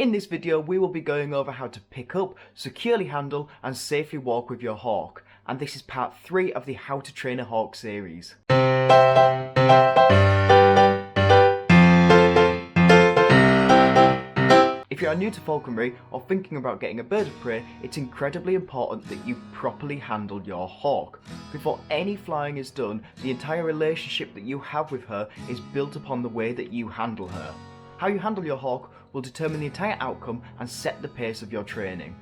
In this video we will be going over how to pick up, securely handle and safely walk with your hawk, and this is part 3 of the How to Train a Hawk series. If you are new to falconry or thinking about getting a bird of prey, it's incredibly important that you properly handle your hawk. Before any flying is done, the entire relationship that you have with her is built upon the way that you handle her. How you handle your hawk will determine the entire outcome and set the pace of your training.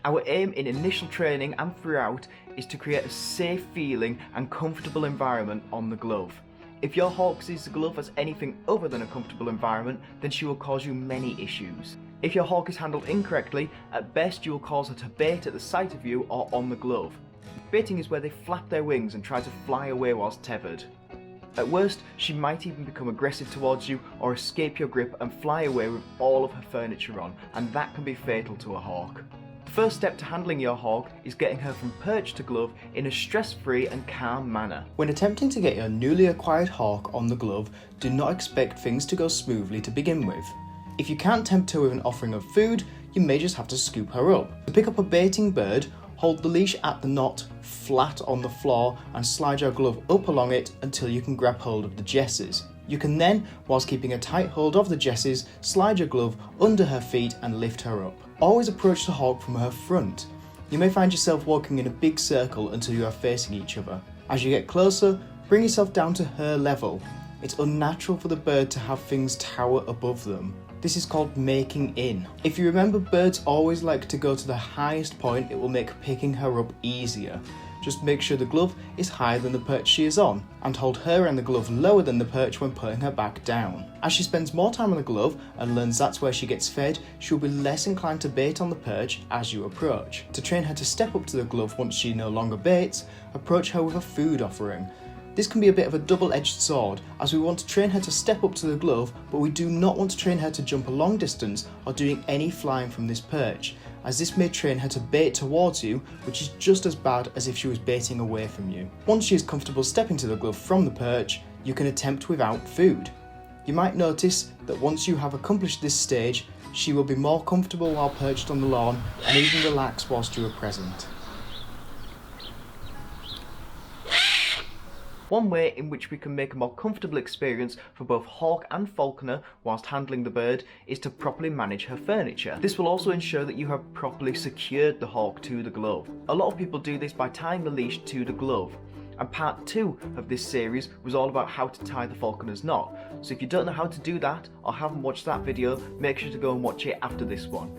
Our aim in initial training and throughout is to create a safe feeling and comfortable environment on the glove. If your hawk sees the glove as anything other than a comfortable environment, then she will cause you many issues. If your hawk is handled incorrectly, at best you will cause her to bait at the sight of you or on the glove. Baiting is where they flap their wings and try to fly away whilst tethered. At worst, she might even become aggressive towards you or escape your grip and fly away with all of her furniture on, and that can be fatal to a hawk. The first step to handling your hawk is getting her from perch to glove in a stress-free and calm manner. When attempting to get your newly acquired hawk on the glove, do not expect things to go smoothly to begin with. If you can't tempt her with an offering of food, you may just have to scoop her up. To pick up a baiting bird, hold the leash at the knot flat on the floor and slide your glove up along it until you can grab hold of the jesses. You can then, whilst keeping a tight hold of the jesses, slide your glove under her feet and lift her up. Always approach the hawk from her front. You may find yourself walking in a big circle until you are facing each other. As you get closer, bring yourself down to her level. It's unnatural for the bird to have things tower above them. This is called making in. If you remember, birds always like to go to the highest point. It will make picking her up easier. Just make sure the glove is higher than the perch she is on, and hold her and the glove lower than the perch when putting her back down. As she spends more time on the glove and learns that's where she gets fed, she will be less inclined to bait on the perch as you approach. To train her to step up to the glove once she no longer baits, approach her with a food offering. This can be a bit of a double-edged sword, as we want to train her to step up to the glove, but we do not want to train her to jump a long distance or doing any flying from this perch, as this may train her to bait towards you, which is just as bad as if she was baiting away from you. Once she is comfortable stepping to the glove from the perch, you can attempt without food. You might notice that once you have accomplished this stage, she will be more comfortable while perched on the lawn and even relax whilst you are present. One way in which we can make a more comfortable experience for both hawk and falconer whilst handling the bird is to properly manage her furniture. This will also ensure that you have properly secured the hawk to the glove. A lot of people do this by tying the leash to the glove, and part 2 of this series was all about how to tie the falconer's knot. So if you don't know how to do that or haven't watched that video, make sure to go and watch it after this one.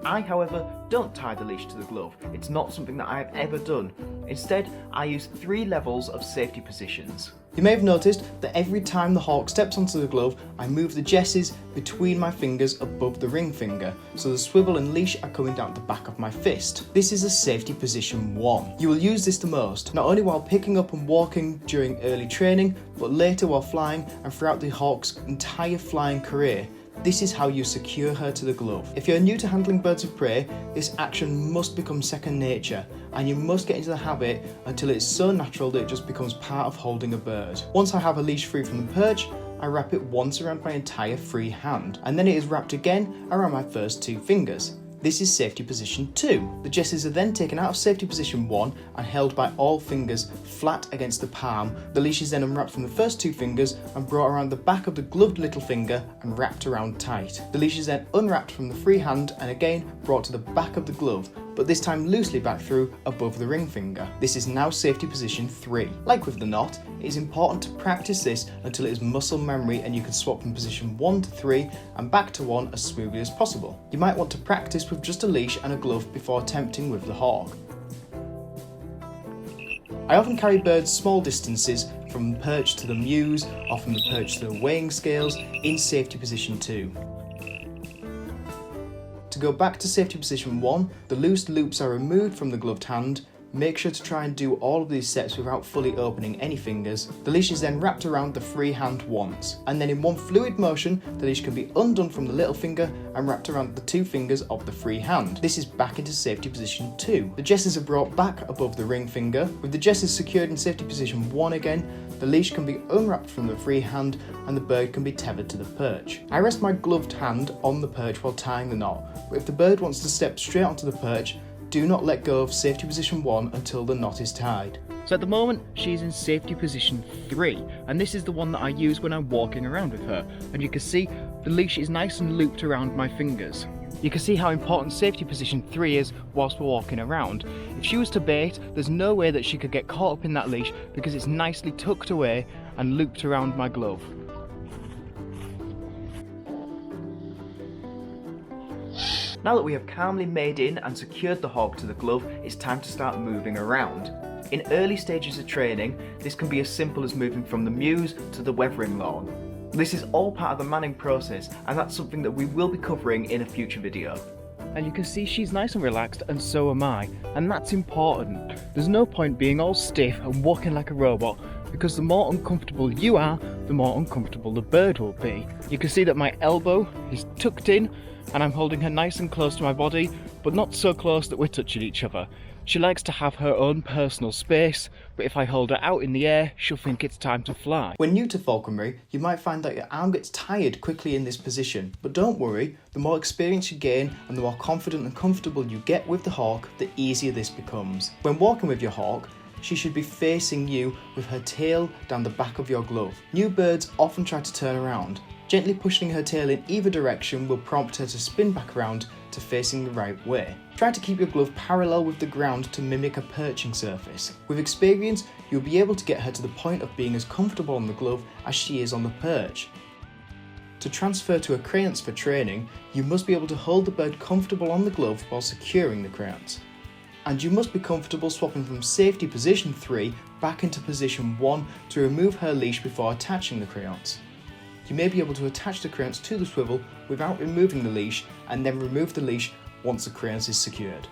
I, however, don't tie the leash to the glove. It's not something that I have ever done. Instead, I use 3 levels of safety positions. You may have noticed that every time the hawk steps onto the glove, I move the jesses between my fingers above the ring finger, so the swivel and leash are coming down the back of my fist. This is a safety position 1. You will use this the most, not only while picking up and walking during early training, but later while flying and throughout the hawk's entire flying career. This is how you secure her to the glove. If you're new to handling birds of prey, this action must become second nature, and you must get into the habit until it's so natural that it just becomes part of holding a bird. Once I have a leash free from the perch, I wrap it once around my entire free hand, and then it is wrapped again around my first 2 fingers. This is safety position 2. The jesses are then taken out of safety position 1 and held by all fingers flat against the palm. The leash is then unwrapped from the first 2 fingers and brought around the back of the gloved little finger and wrapped around tight. The leash is then unwrapped from the free hand and again brought to the back of the glove, but this time loosely back through above the ring finger. This is now safety position 3. Like with the knot, it is important to practice this until it is muscle memory and you can swap from position 1 to 3 and back to 1 as smoothly as possible. You might want to practice with just a leash and a glove before attempting with the hawk. I often carry birds small distances from the perch to the mews or from the perch to the weighing scales in safety position 2. To go back to safety position 1, the loose loops are removed from the gloved hand, make sure to try and do all of these steps without fully opening any fingers. The leash is then wrapped around the free hand once, and then in one fluid motion, the leash can be undone from the little finger and wrapped around the two fingers of the free hand. This is back into safety position 2. The jesses are brought back above the ring finger. With the jesses secured in safety position 1 again, the leash can be unwrapped from the free hand and the bird can be tethered to the perch. I rest my gloved hand on the perch while tying the knot, but if the bird wants to step straight onto the perch, do not let go of safety position 1 until the knot is tied. So at the moment, she's in safety position 3, and this is the one that I use when I'm walking around with her. And you can see the leash is nice and looped around my fingers. You can see how important safety position 3 is whilst we're walking around. If she was to bait, there's no way that she could get caught up in that leash because it's nicely tucked away and looped around my glove. Now that we have calmly made in and secured the hawk to the glove, it's time to start moving around. In early stages of training, this can be as simple as moving from the mews to the weathering lawn. This is all part of the manning process, and that's something that we will be covering in a future video. And you can see she's nice and relaxed, and so am I, and that's important. There's no point being all stiff and walking like a robot, because the more uncomfortable you are, the more uncomfortable the bird will be. You can see that my elbow is tucked in, and I'm holding her nice and close to my body, but not so close that we're touching each other. She likes to have her own personal space, but if I hold her out in the air, she'll think it's time to fly. When new to falconry, you might find that your arm gets tired quickly in this position, but don't worry, the more experience you gain and the more confident and comfortable you get with the hawk, the easier this becomes. When walking with your hawk, she should be facing you with her tail down the back of your glove. New birds often try to turn around. Gently pushing her tail in either direction will prompt her to spin back around to facing the right way. Try to keep your glove parallel with the ground to mimic a perching surface. With experience, you'll be able to get her to the point of being as comfortable on the glove as she is on the perch. To transfer to a crayons for training, you must be able to hold the bird comfortable on the glove while securing the crayons. And you must be comfortable swapping from safety position 3 back into position 1 to remove her leash before attaching the crayons. You may be able to attach the crayons to the swivel without removing the leash, and then remove the leash once the crayons is secured.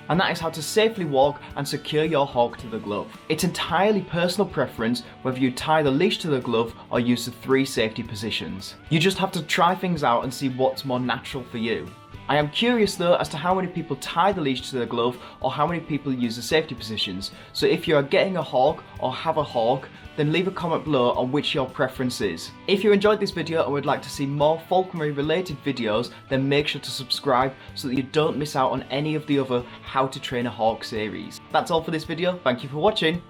And that is how to safely walk and secure your hawk to the glove. It's entirely personal preference whether you tie the leash to the glove or use the 3 safety positions. You just have to try things out and see what's more natural for you. I am curious though as to how many people tie the leash to the glove or how many people use the safety positions. So if you are getting a hawk or have a hawk, then leave a comment below on which your preference is. If you enjoyed this video and would like to see more falconry related videos, then make sure to subscribe so that you don't miss out on any of the other How to Train a Hawk series. That's all for this video, thank you for watching.